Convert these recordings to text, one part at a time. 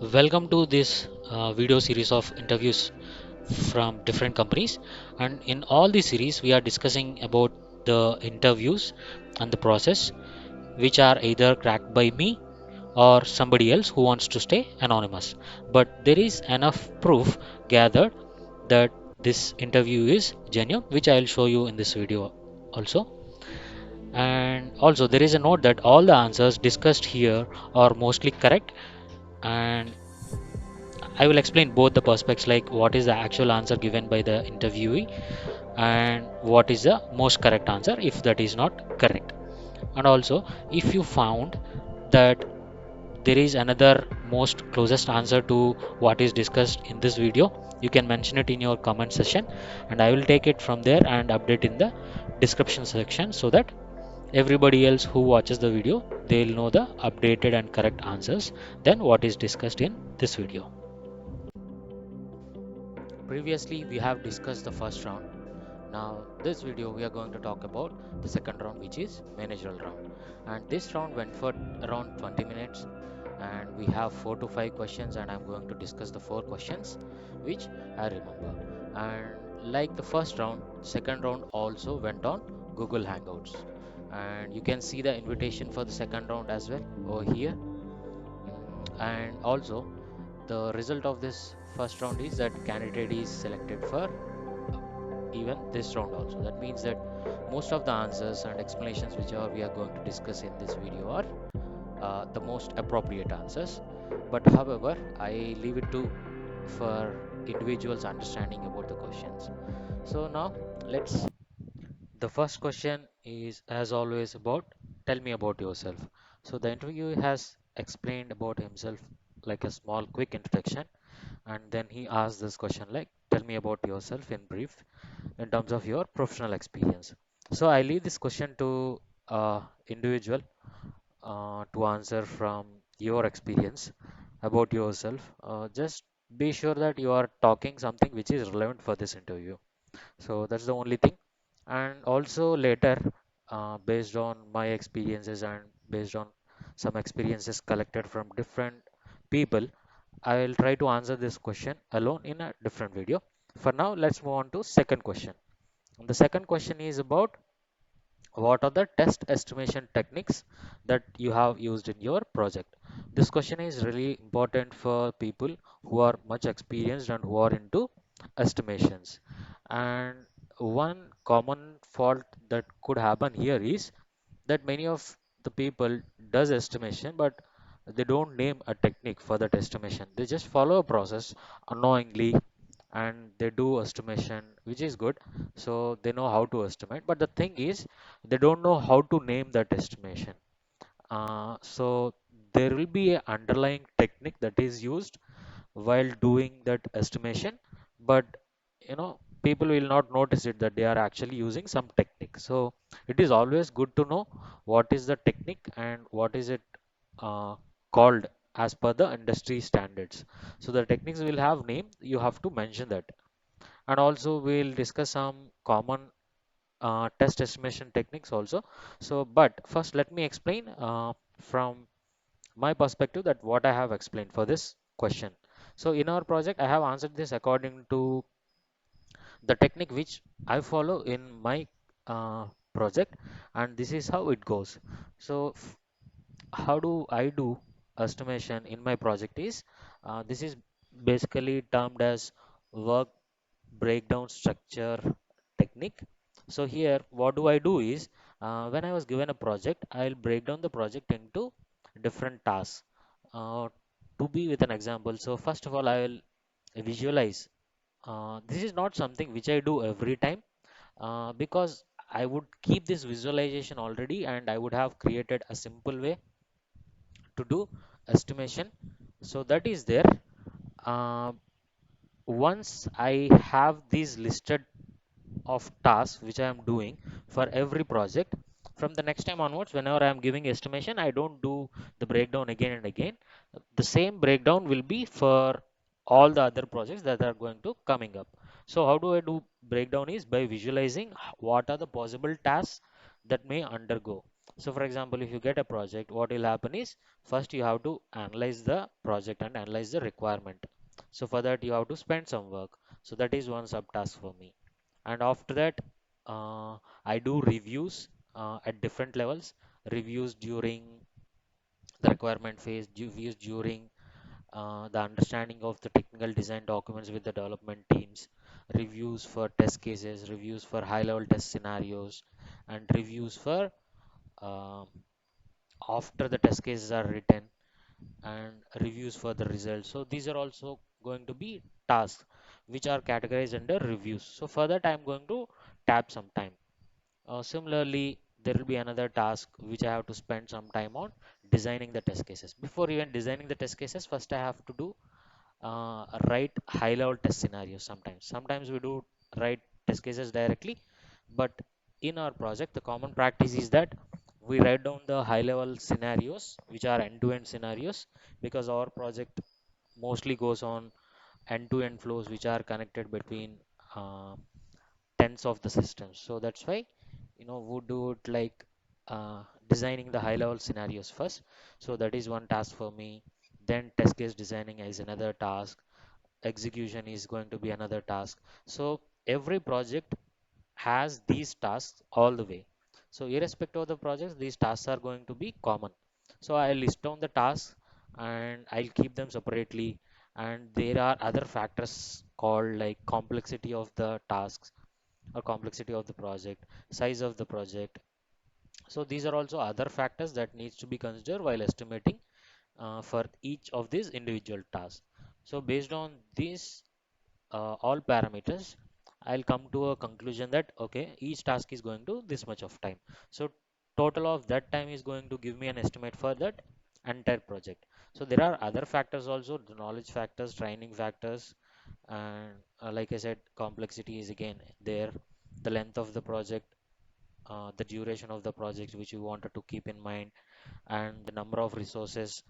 Welcome to this video series of interviews from different companies. And in all these series, we are discussing about the interviews and the process, which are either cracked by me or somebody else who wants to stay anonymous. But there is enough proof gathered that this interview is genuine, which I'll show you in this video also. And also, there is a note that all the answers discussed here are mostly correct, and I will explain both the perspectives, like what is the actual answer given by the interviewee and what is the most correct answer if that is not correct. And also, if you found that there is another most closest answer to what is discussed in this video, you can mention it in your comment section, and I will take it from there and update in the description section so that everybody else who watches the video, they'll know the updated and correct answers than what is discussed in this video. Previously, we have discussed the first round. Now, this video we are going to talk about the second round, which is managerial round. And this round went for around 20 minutes, and we have 4 to 5 questions, and I'm going to discuss the 4 questions which I remember. And like the first round, second round also went on Google Hangouts. And you can see the invitation for the second round as well over here. And also, the result of this first round is that candidate is selected for even this round also. That means that most of the answers and explanations which are we are going to discuss in this video are the most appropriate answers. But however, I leave it to for individuals understanding about the questions. So now let's. The first question is, as always, about tell me about yourself. So the interviewer has explained about himself like a small quick introduction, and then he asked this question like tell me about yourself in brief in terms of your professional experience. So I leave this question to individual to answer from your experience about yourself. Just be sure that you are talking something which is relevant for this interview. So that's the only thing. And also later, based on my experiences and based on some experiences collected from different people, I will try to answer this question alone in a different video. For now, let's move on to second question. And the second question is about what are the test estimation techniques that you have used in your project. This question is really important for people who are much experienced and who are into estimations. And one common fault that could happen here is that many of the people does estimation, but they don't name a technique for that estimation. They just follow a process unknowingly, and they do estimation, which is good. So they know how to estimate, but the thing is they don't know how to name that estimation. So there will be an underlying technique that is used while doing that estimation, but people will not notice it that they are actually using some technique. So it is always good to know what is the technique and what is it uh, called as per the industry standards. So the techniques will have name, you have to mention that. And also we'll discuss some common test estimation techniques also. So but first let me explain from my perspective that what I have explained for this question. So in our project I have answered this according to the technique which I follow in my project, and this is how it goes. So how do I do estimation in my project is this is basically termed as work breakdown structure technique. So here what do I do is when I was given a project, I'll break down the project into different tasks. To be with an example, so first of all I will visualize. This is not something which I do every time because I would keep this visualization already, and I would have created a simple way to do estimation. So that is there. Uh, Once I have these listed of tasks which I am doing for every project, from the next time onwards, whenever I am giving estimation, I don't do the breakdown again and again. The same breakdown will be for all the other projects that are going to coming up. So how do I do breakdown is by visualizing what are the possible tasks that may undergo. So for example, if you get a project, what will happen is first you have to analyze the project and analyze the requirement. So for that you have to spend some work. So that is one subtask for me. And after that, I do reviews at different levels. Reviews during the requirement phase, reviews during the understanding of the technical design documents with the development teams, reviews for test cases, reviews for high level test scenarios, and reviews for um after the test cases are written, and reviews for the results. So these are also going to be tasks which are categorized under reviews. So for that I'm going to tap some time. Similarly, there will be another task which I have to spend some time on designing the test cases. Before even designing the test cases, first I have to do write high level test scenarios. Sometimes we do write test cases directly, but in our project the common practice is that we write down the high level scenarios which are end-to-end scenarios, because our project mostly goes on end-to-end flows which are connected between uh, tens of the systems. So that's why we do it like designing the high level scenarios first. So that is one task for me. Then test case designing is another task. Execution is going to be another task. So every project has these tasks all the way. So irrespective of the projects, these tasks are going to be common. So I'll list down the tasks and I'll keep them separately. And there are other factors called like complexity of the tasks or complexity of the project, size of the project. So these are also other factors that needs to be considered while estimating for each of these individual tasks. So based on these all parameters, I'll come to a conclusion that okay, each task is going to this much of time. So total of that time is going to give me an estimate for that entire project. So there are other factors also, the knowledge factors, training factors, and like I said, complexity is again there, the length of the project, the duration of the project which you wanted to keep in mind, and the number of resources,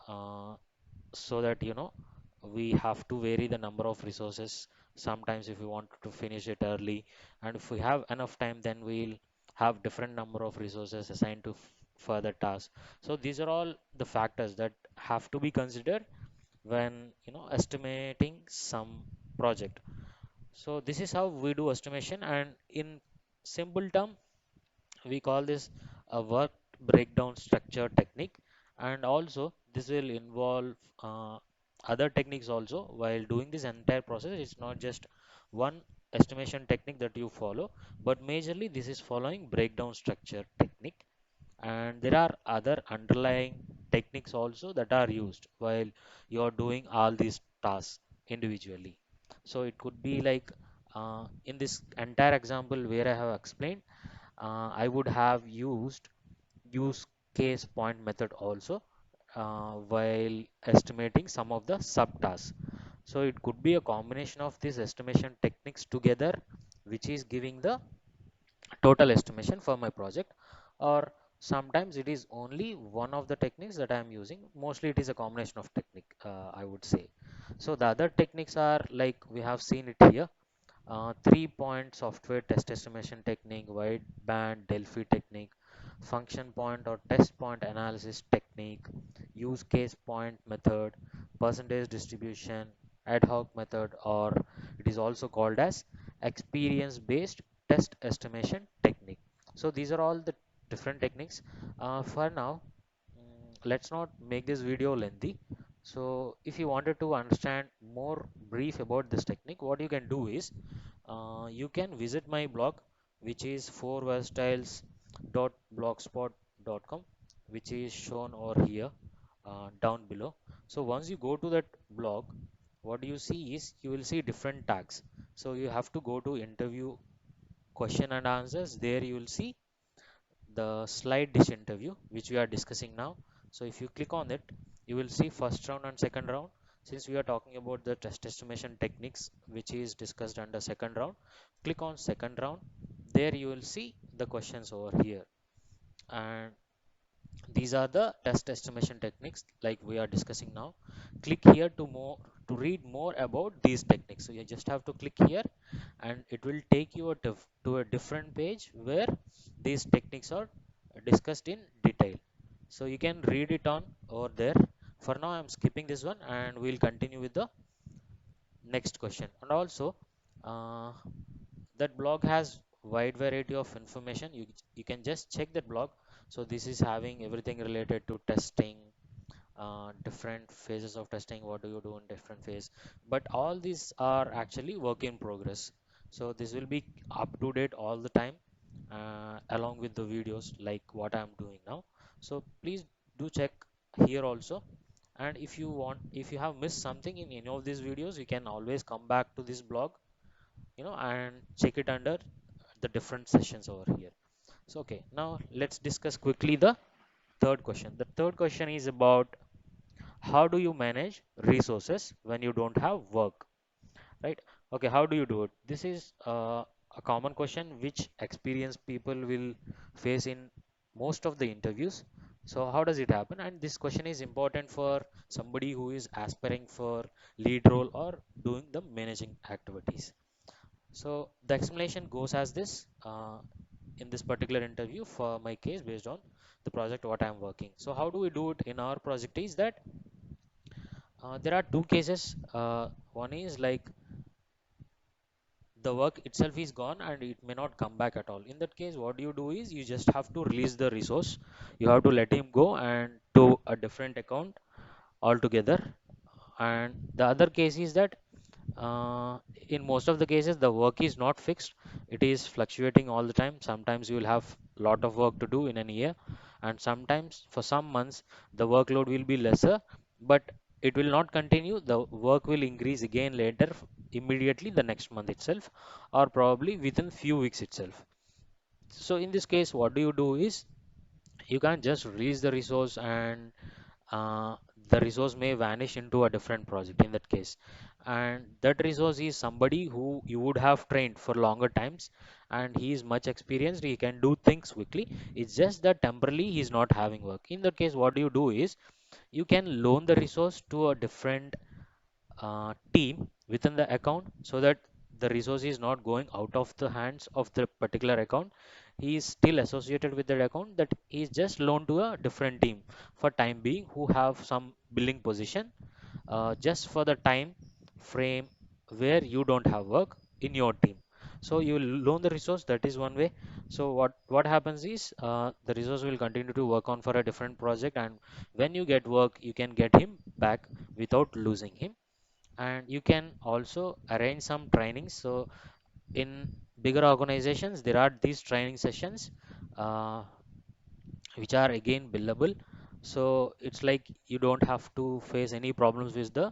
uh, so that we have to vary the number of resources sometimes if we want to finish it early, and if we have enough time then we'll have different number of resources assigned to further tasks. So these are all the factors that have to be considered when estimating some project. So this is how we do estimation, and in simple term we call this a work breakdown structure technique. And also this will involve other techniques also while doing this entire process. It's not just one estimation technique that you follow, but majorly this is following breakdown structure technique, and there are other underlying techniques also that are used while you're doing all these tasks individually. So it could be like in this entire example where I have explained, I would have used use case point method also while estimating some of the subtasks. So it could be a combination of these estimation techniques together, which is giving the total estimation for my project, or sometimes it is only one of the techniques that I am using. Mostly it is a combination of technique, I would say. So the other techniques are like we have seen it here: 3-point software test estimation technique, wideband Delphi technique, function point or test point analysis technique, use case point method, percentage distribution, ad hoc method, or it is also called as experience based test estimation technique. So these are all the different techniques. For now, let's not make this video lengthy. So if you wanted to understand more brief about this technique, what you can do is you can visit my blog, which is 4verstyles.blogspot.com, which is shown over here down below. So once you go to that blog, what you see is you will see different tags. So you have to go to interview question and answers. There you will see the slide dish interview which we are discussing now. So if you click on it, you will see first round and second round. Since we are talking about the test estimation techniques which is discussed under second round, click on second round. There you will see the questions over here, and these are the test estimation techniques like we are discussing now. Click here to read more about these techniques. So you just have to click here and it will take you to a different page where these techniques are discussed in detail. So you can read it on over there. For now, I'm skipping this one and we'll continue with the next question. And also, uh, that blog has wide variety of information. You can just check that blog. So this is having everything related to testing, different phases of testing, what do you do in different phase, but all these are actually work in progress. So this will be up to date all the time, along with the videos like what I'm doing now. So please do check here also. And if you have missed something in any of these videos, you can always come back to this blog, and check it under the different sessions over here. So okay, now let's discuss quickly the third question. The third question is about how do you manage resources when you don't have work, right? Okay, how do you do it? This is a common question which experienced people will face in most of the interviews. So how does it happen? And this question is important for somebody who is aspiring for lead role or doing the managing activities. So the explanation goes as this, in this particular interview for my case, based on the project what I'm working. So how do we do it in our project is that there are two cases. One is like the work itself is gone and it may not come back at all. In that case, what you do is you just have to release the resource. You have to let him go and to a different account altogether. And the other case is that in most of the cases the work is not fixed, it is fluctuating all the time. Sometimes you will have a lot of work to do in a year, and sometimes for some months the workload will be lesser, but it will not continue. The work will increase again later, immediately the next month itself, or probably within few weeks itself. So in this case, what do you do is you can't just release the resource and uh, the resource may vanish into a different project in that case. And that resource is somebody who you would have trained for longer times, and he is much experienced, he can do things quickly. It's just that temporarily he's not having work. In that case, what you do is you can loan the resource to a different team within the account, so that the resource is not going out of the hands of the particular account. He is still associated with that account, that he is just loaned to a different team for time being, who have some billing position, just for the time frame where you don't have work in your team. So you loan the resource, that is one way. So what happens is, the resource will continue to work on for a different project, and when you get work you can get him back without losing him. And you can also arrange some trainings. So in bigger organizations there are these training sessions, uh, which are again billable. So it's like you don't have to face any problems with the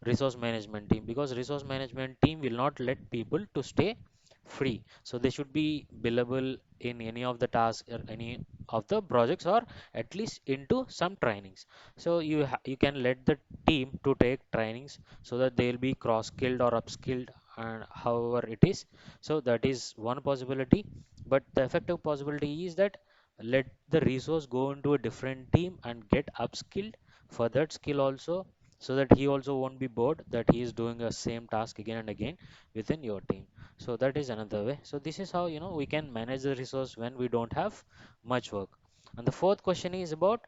resource management team, because resource management team will not let people to stay free. So they should be billable in any of the tasks or any of the projects, or at least into some trainings. So you can let the team to take trainings so that they'll be cross skilled or upskilled, and however it is. So that is one possibility. But the effective possibility is that let the resource go into a different team and get upskilled for that skill also, so that he also won't be bored that he is doing the same task again and again within your team. So that is another way. So this is how we can manage the resource when we don't have much work. And the fourth question is about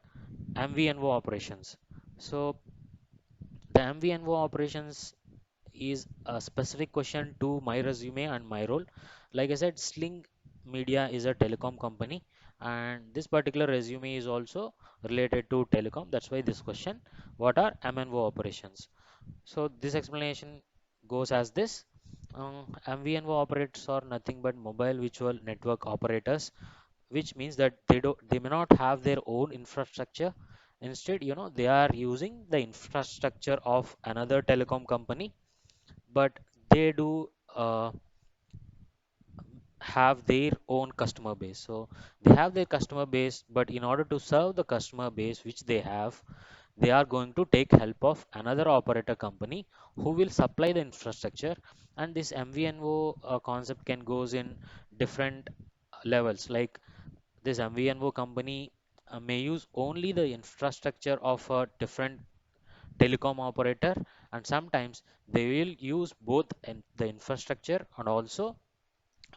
MVNO operations. So the MVNO operations is a specific question to my resume and my role. Like I said, Sling Media is a telecom company, and this particular resume is also related to telecom. That's why this question: what are MNO operations? So this explanation goes as this. MVNO operators are nothing but mobile virtual network operators, which means that they may not have their own infrastructure. Instead, they are using the infrastructure of another telecom company, but they do have their own customer base. So they have their customer base, but in order to serve the customer base which they have, they are going to take help of another operator company who will supply the infrastructure. And this MVNO concept can goes in different levels. Like this MVNO company may use only the infrastructure of a different telecom operator, and sometimes they will use both the infrastructure and also,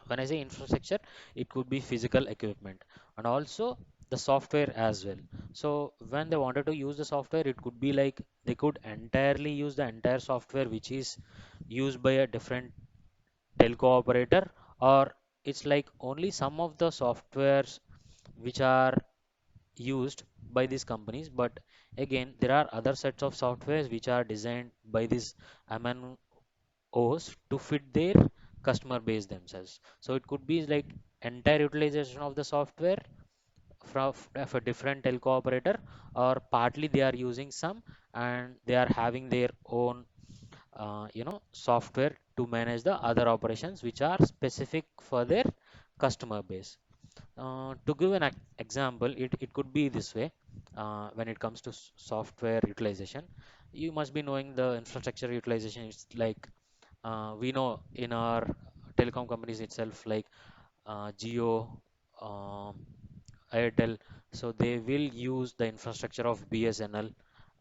when I say infrastructure, it could be physical equipment, and also the software as well. So when they wanted to use the software, it could be like they could entirely use the entire software which is used by a different telco operator, or it's like only some of the softwares which are used by these companies. But again, there are other sets of softwares which are designed by these MNOs to fit their customer base themselves. So it could be like entire utilization of the software from a different telco operator, or partly they are using some and they are having their own software to manage the other operations which are specific for their customer base. To give an example, it could be this way. When it comes to software utilization, you must be knowing the infrastructure utilization. It's like we know in our telecom companies itself, like Geo, um, Airtel, so they will use the infrastructure of BSNL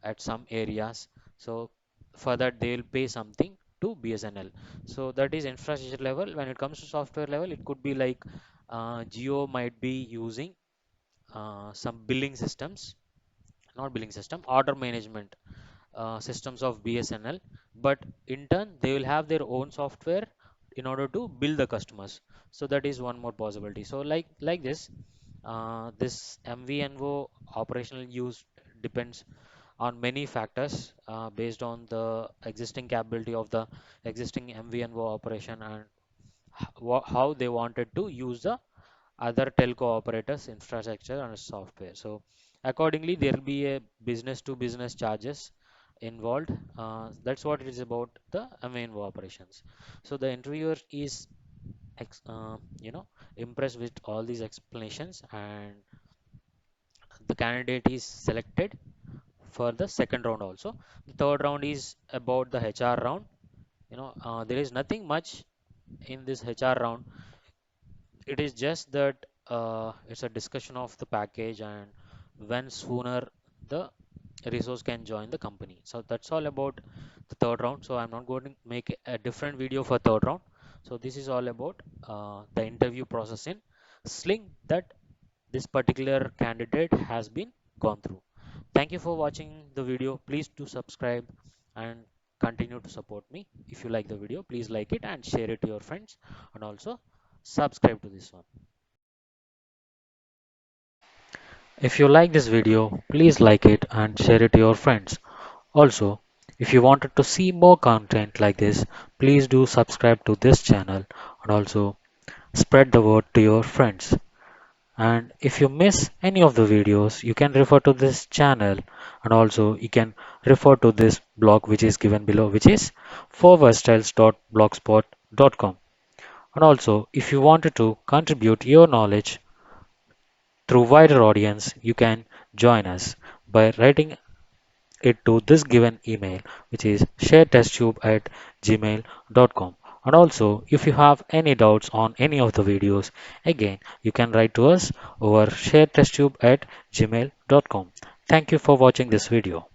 at some areas. So for that, they will pay something to BSNL. So that is infrastructure level. When it comes to software level, it could be like Geo might be using some billing systems, not billing system, order management systems of BSNL, but in turn they will have their own software in order to bill the customers. So that is one more possibility. So like this, this MVNO operational use depends on many factors based on the existing capability of the existing MVNO operation, and how they wanted to use the other telco operators infrastructure and software. So accordingly there will be a business to business charges involved. That's what it is about the MVNO operations. So the interviewer is ex impressed with all these explanations, and the candidate is selected for the second round also. The third round is about the HR round. There is nothing much in this HR round. It is just that it's a discussion of the package and when sooner the resource can join the company. So that's all about the third round. So I'm not going to make a different video for third round. So this is all about the interview process in Sling that this particular candidate has been gone through. Thank you for watching the video. Please do subscribe and continue to support me. If you like the video, please like it and share it to your friends, and also subscribe to this one. If you like this video, please like it and share it to your friends. Also, if you wanted to see more content like this, please do subscribe to this channel and also spread the word to your friends. And if you miss any of the videos, you can refer to this channel, and also you can refer to this blog which is given below, which is forwardstyles.blogspot.com. And also, if you wanted to contribute your knowledge through wider audience, you can join us by writing it to this given email, which is sharetesttube@gmail.com. And also, if you have any doubts on any of the videos, again, you can write to us over sharetesttube@gmail.com. Thank you for watching this video.